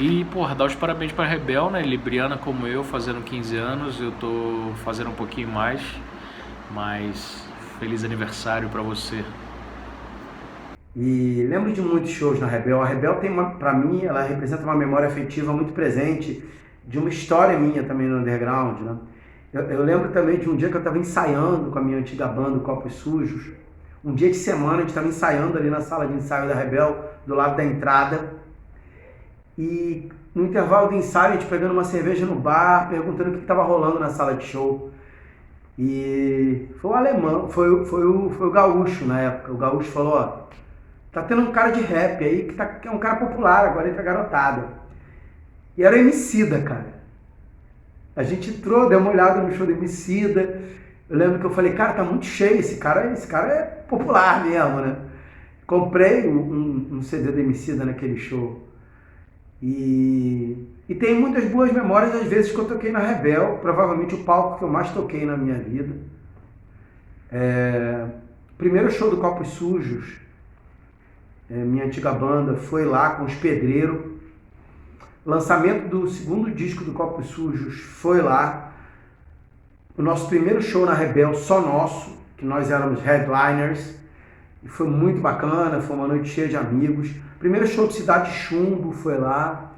E, porra, dá os parabéns pra Rebel, né? Libriana como eu, fazendo 15 anos, eu tô fazendo um pouquinho mais, mas feliz aniversário pra você. E lembro de muitos shows na Rebel. A Rebel tem pra mim, ela representa uma memória afetiva muito presente de uma história minha também no underground, né? Eu lembro também de um dia que eu estava ensaiando com a minha antiga banda, Copos Sujos. Um dia de semana a gente estava ensaiando ali na sala de ensaio da Rebel, do lado da entrada. E no intervalo do ensaio, a gente pegando uma cerveja no bar, perguntando o que estava rolando na sala de show. E foi o alemão, foi o Gaúcho na época. O Gaúcho falou, ó, tá tendo um cara de rap aí que é um cara popular agora entre a garotada. E era o Emicida, cara. A gente entrou, deu uma olhada no show do Emicida. Eu lembro que eu falei, cara, tá muito cheio, esse cara é popular mesmo, né? Comprei um CD do Emicida naquele show. E tem muitas boas memórias das vezes que eu toquei na Rebel, provavelmente o palco que eu mais toquei na minha vida. Primeiro show do Copos Sujos, minha antiga banda, foi lá com os Pedreiros. Lançamento do segundo disco do Copos Sujos foi lá. O nosso primeiro show na Rebel, só nosso, que nós éramos headliners. E foi muito bacana, foi uma noite cheia de amigos. Primeiro show de Cidade Chumbo foi lá,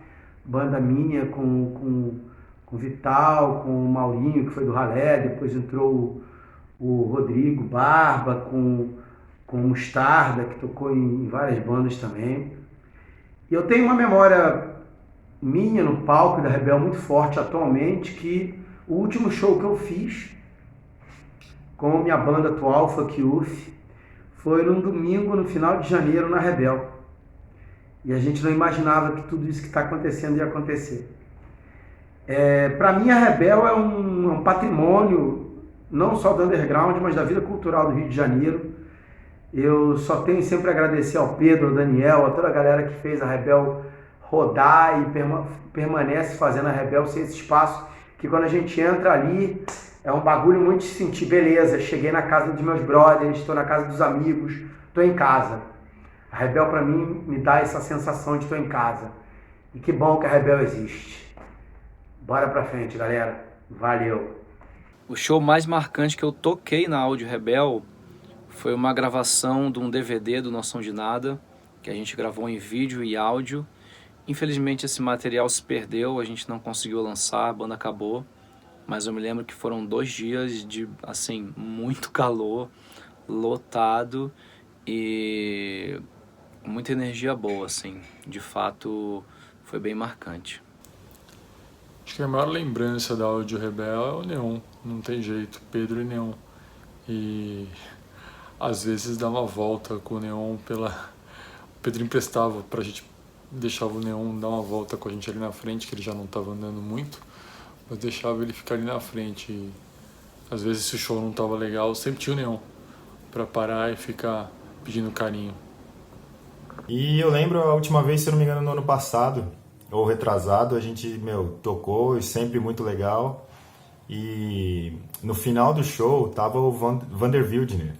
banda minha com Vital, com o Maurinho, que foi do Ralé, depois entrou o Rodrigo Barba, com o Mostarda, que tocou em várias bandas também. E eu tenho uma memória minha no palco da Rebel muito forte atualmente, que o último show que eu fiz com a minha banda atual, Fuck Youth, foi num domingo, no final de janeiro, na Rebel. E a gente não imaginava que tudo isso que está acontecendo ia acontecer. Para mim, a Rebel é um patrimônio, não só do underground, mas da vida cultural do Rio de Janeiro. Eu só tenho sempre a agradecer ao Pedro, ao Daniel, a toda a galera que fez a Rebel rodar e permanece fazendo a Rebel ser esse espaço que quando a gente entra ali é um bagulho muito de sentir, beleza, cheguei na casa dos meus brothers, estou na casa dos amigos, estou em casa. A Rebel para mim me dá essa sensação de estou em casa. E que bom que a Rebel existe. Bora pra frente, galera. Valeu. O show mais marcante que eu toquei na Áudio Rebel foi uma gravação de um DVD do Noção de Nada, que a gente gravou em vídeo e áudio. Infelizmente esse material se perdeu, a gente não conseguiu lançar, a banda acabou. Mas eu me lembro que foram 2 dias de, assim, muito calor, lotado e muita energia boa, assim. De fato, foi bem marcante. Acho que a maior lembrança da Áudio Rebel é o Neon, não tem jeito, Pedro e Neon. E às vezes dá uma volta com o Neon pela... O Pedro emprestava pra gente, deixava o Neon dar uma volta com a gente ali na frente, que ele já não estava andando muito. Mas deixava ele ficar ali na frente e, às vezes, se o show não tava legal, sempre tinha o Neon pra parar e ficar pedindo carinho. E eu lembro a última vez, se eu não me engano, no ano passado, ou retrasado, a gente, tocou e sempre muito legal. E no final do show tava o Vander Wildner,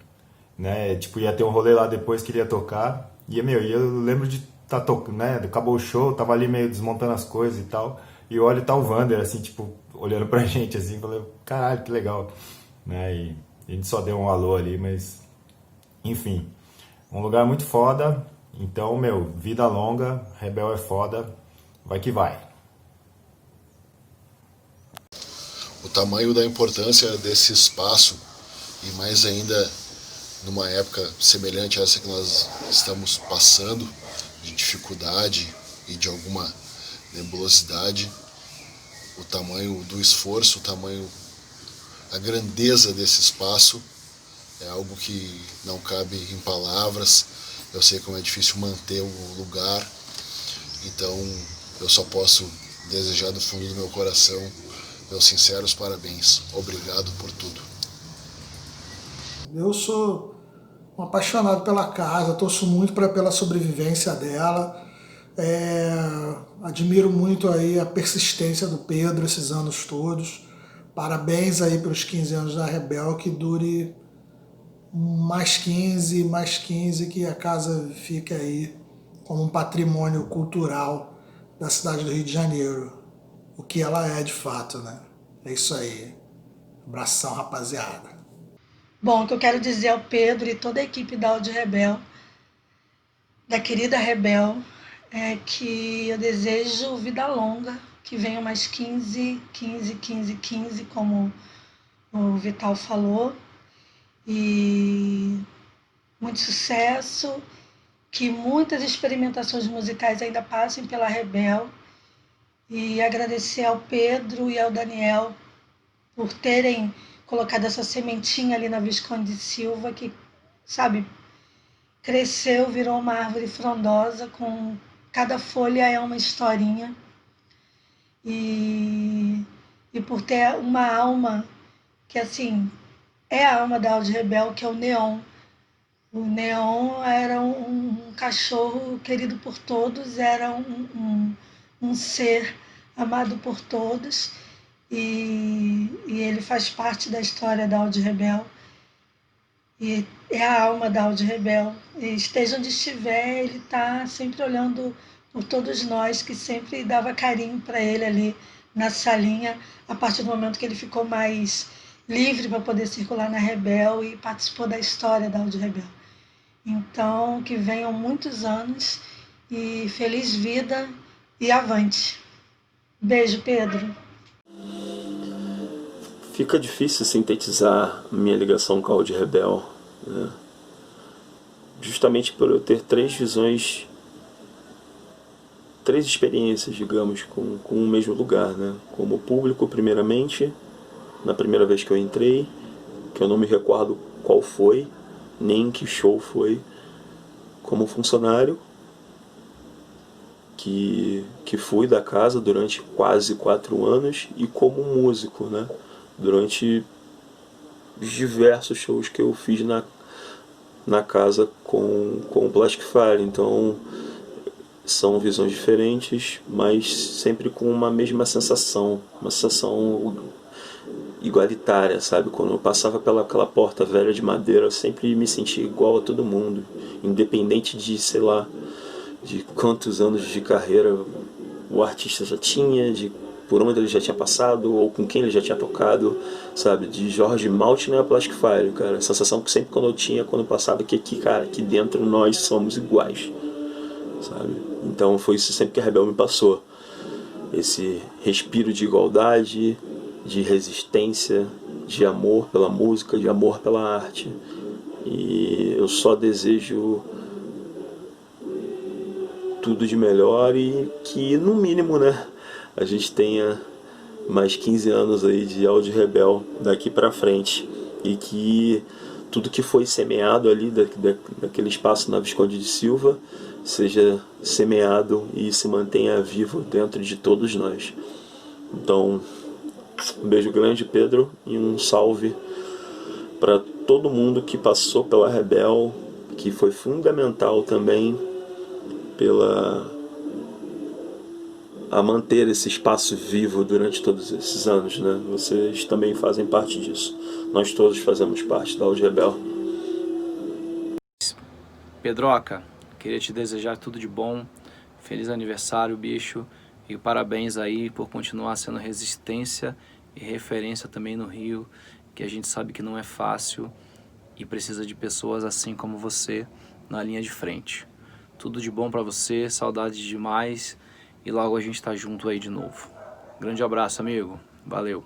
né? Tipo, ia ter um rolê lá depois que ele ia tocar. E, eu lembro de estar tocando, né? Acabou o show, tava ali meio desmontando as coisas e tal. E eu olho e tá o Vander, assim, tipo, olhando pra gente, assim, falei, caralho, que legal, né, e a gente só deu um alô ali, mas, enfim, um lugar muito foda, então, vida longa, Rebel é foda, vai que vai. O tamanho da importância desse espaço, e mais ainda numa época semelhante a essa que nós estamos passando, de dificuldade e de alguma nebulosidade, o tamanho do esforço, a grandeza desse espaço é algo que não cabe em palavras. Eu sei como é difícil manter o lugar, então eu só posso desejar do fundo do meu coração meus sinceros parabéns. Obrigado por tudo. Eu sou um apaixonado pela casa, torço muito pela sobrevivência dela. Admiro muito aí a persistência do Pedro esses anos todos. Parabéns aí pelos 15 anos da Rebel, que dure mais 15, que a casa fique aí como um patrimônio cultural da cidade do Rio de Janeiro, o que ela é de fato, né? É isso aí. Abração, rapaziada. Bom, o que eu quero dizer ao Pedro e toda a equipe da Áudio Rebel, da querida Rebel, é que eu desejo vida longa, que venham mais 15, como o Vital falou, e muito sucesso, que muitas experimentações musicais ainda passem pela Rebel, e agradecer ao Pedro e ao Daniel por terem colocado essa sementinha ali na Visconde de Silva que, sabe, cresceu, virou uma árvore frondosa, com cada folha é uma historinha. E por ter uma alma que, assim, é a alma da Áudio Rebel, que é o Neon. O Neon era um cachorro querido por todos, era um ser amado por todos, e ele faz parte da história da Áudio Rebel. E é a alma da Áudio Rebel. E esteja onde estiver, ele está sempre olhando por todos nós, que sempre dava carinho para ele ali na salinha, a partir do momento que ele ficou mais livre para poder circular na Rebel e participou da história da Áudio Rebel. Então, que venham muitos anos e feliz vida e avante. Beijo, Pedro. Fica difícil sintetizar minha ligação com a Áudio Rebel, né? Justamente por eu ter três visões, três experiências, digamos, com o mesmo lugar, né? Como público, primeiramente, na primeira vez que eu entrei, que eu não me recordo qual foi, nem que show foi, como funcionário, que fui da casa durante quase 4 anos, e como músico, né? Durante os diversos shows que eu fiz na casa com o Plastic Fire. Então são visões diferentes, mas sempre com uma mesma sensação, uma sensação igualitária, sabe? Quando eu passava pelaquela porta velha de madeira, eu sempre me sentia igual a todo mundo, independente de, sei lá, de quantos anos de carreira o artista já tinha, de por onde ele já tinha passado, ou com quem ele já tinha tocado, sabe? De Jorge Maltner a Plastic Fire, cara. A sensação que sempre quando eu passava, que aqui, cara, aqui dentro nós somos iguais, sabe? Então foi isso sempre que a Rebel me passou. Esse respiro de igualdade, de resistência, de amor pela música, de amor pela arte. E eu só desejo tudo de melhor e que, no mínimo, né, a gente tenha mais 15 anos aí de Áudio Rebel daqui pra frente, e que tudo que foi semeado ali daquele espaço na Visconde de Silva seja semeado e se mantenha vivo dentro de todos nós. Então, um beijo grande, Pedro, e um salve para todo mundo que passou pela Rebel, que foi fundamental também a manter esse espaço vivo durante todos esses anos, né? Vocês também fazem parte disso. Nós todos fazemos parte da Áudio Rebel. Pedroca, queria te desejar tudo de bom. Feliz aniversário, bicho. E parabéns aí por continuar sendo resistência e referência também no Rio, que a gente sabe que não é fácil e precisa de pessoas assim como você na linha de frente. Tudo de bom pra você, saudades demais, e logo a gente tá junto aí de novo. Grande abraço, amigo. Valeu.